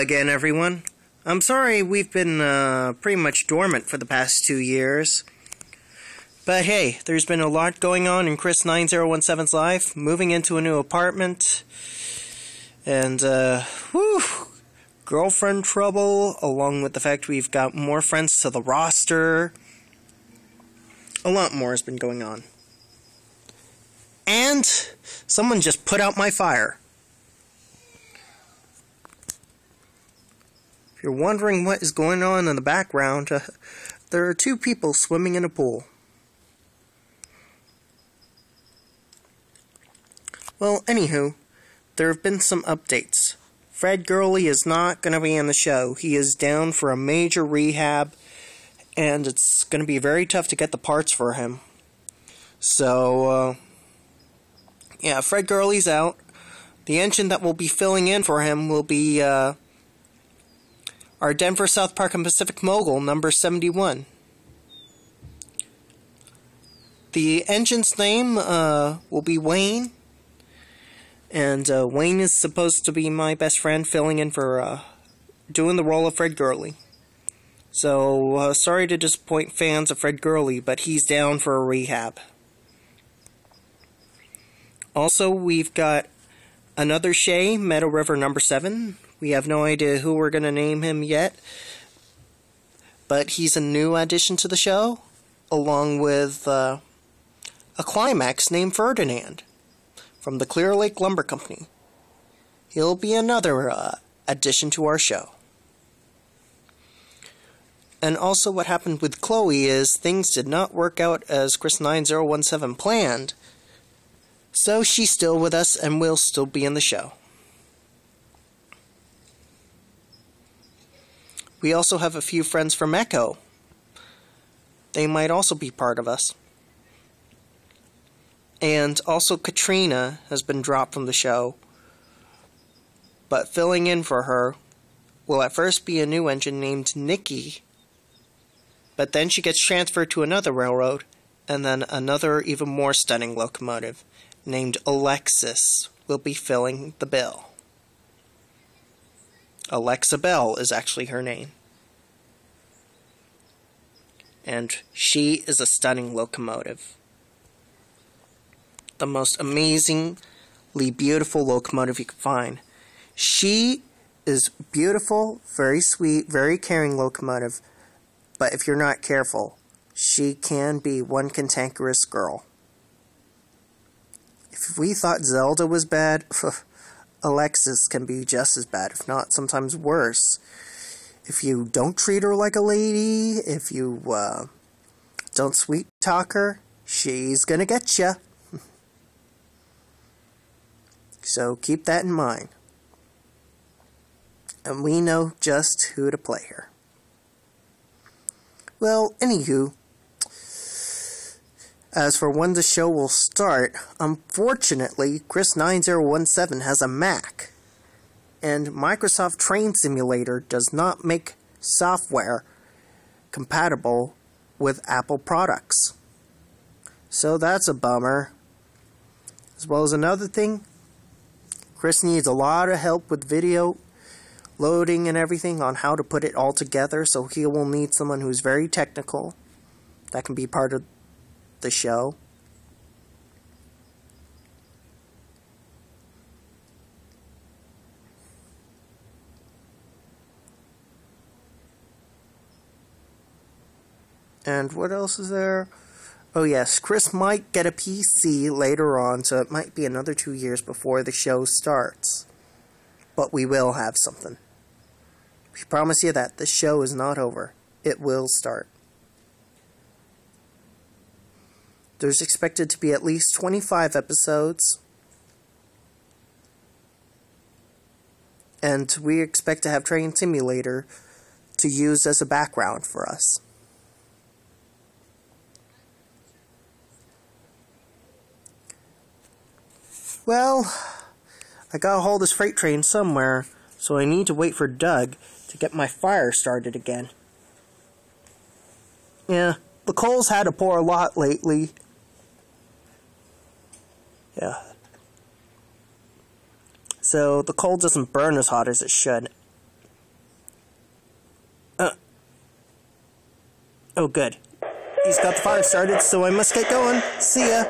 again, everyone. I'm sorry we've been pretty much dormant for the past 2 years. But hey, there's been a lot going on in Chris 9017's life, moving into a new apartment, and girlfriend trouble, along with the fact we've got more friends to the roster. A lot more has been going on. And someone just put out my fire. If you're wondering what is going on in the background, there are 2 people swimming in a pool. Well, anywho, there have been some updates. Fred Gurley is not going to be in the show. He is down for a major rehab, and it's going to be very tough to get the parts for him. So, yeah, Fred Gurley's out. The engine that will be filling in for him will be our Denver, South Park, and Pacific Mogul, number 71. The engine's name will be Wayne. And Wayne is supposed to be my best friend, filling in for doing the role of Fred Gurley. So, sorry to disappoint fans of Fred Gurley, but he's down for a rehab. Also, we've got another Shay, Meadow River number 7. We have no idea who we're going to name him yet, but he's a new addition to the show, along with a climax named Ferdinand from the Clear Lake Lumber Company. He'll be another addition to our show. And also what happened with Chloe is things did not work out as Chris 9017 planned, so she's still with us and will still be in the show. We also have a few friends from Echo. They might also be part of us. And also Katrina has been dropped from the show, but filling in for her will at first be a new engine named Nikki, but then she gets transferred to another railroad, and then another even more stunning locomotive named Alexis will be filling the bill. Alexa Bell is actually her name. And she is a stunning locomotive. The most amazingly beautiful locomotive you can find. She is beautiful, very sweet, very caring locomotive, but if you're not careful, she can be one cantankerous girl. If we thought Zelda was bad, Alexis can be just as bad, if not sometimes worse. If you don't treat her like a lady, if you don't sweet talk her, she's gonna get ya. So keep that in mind. And we know just who to play here. Well, anywho, as for when the show will start, unfortunately, Chris 9017 has a Mac, and Microsoft Train Simulator does not make software compatible with Apple products. So that's a bummer. As well as another thing, Chris needs a lot of help with video loading and everything on how to put it all together, so he will need someone who's very technical that can be part of the show. And what else is there? Oh yes, Chris might get a PC later on, so it might be another 2 years before the show starts. But we will have something. We promise you that the show is not over. It will start. There's expected to be at least 25 episodes. And we expect to have Train Simulator to use as a background for us. Well, I gotta haul this freight train somewhere, so I need to wait for Doug to get my fire started again. Yeah, the coal's had to pour a lot lately. Yeah. So the coal doesn't burn as hot as it should. Oh, good. He's got the fire started, so I must get going. See ya.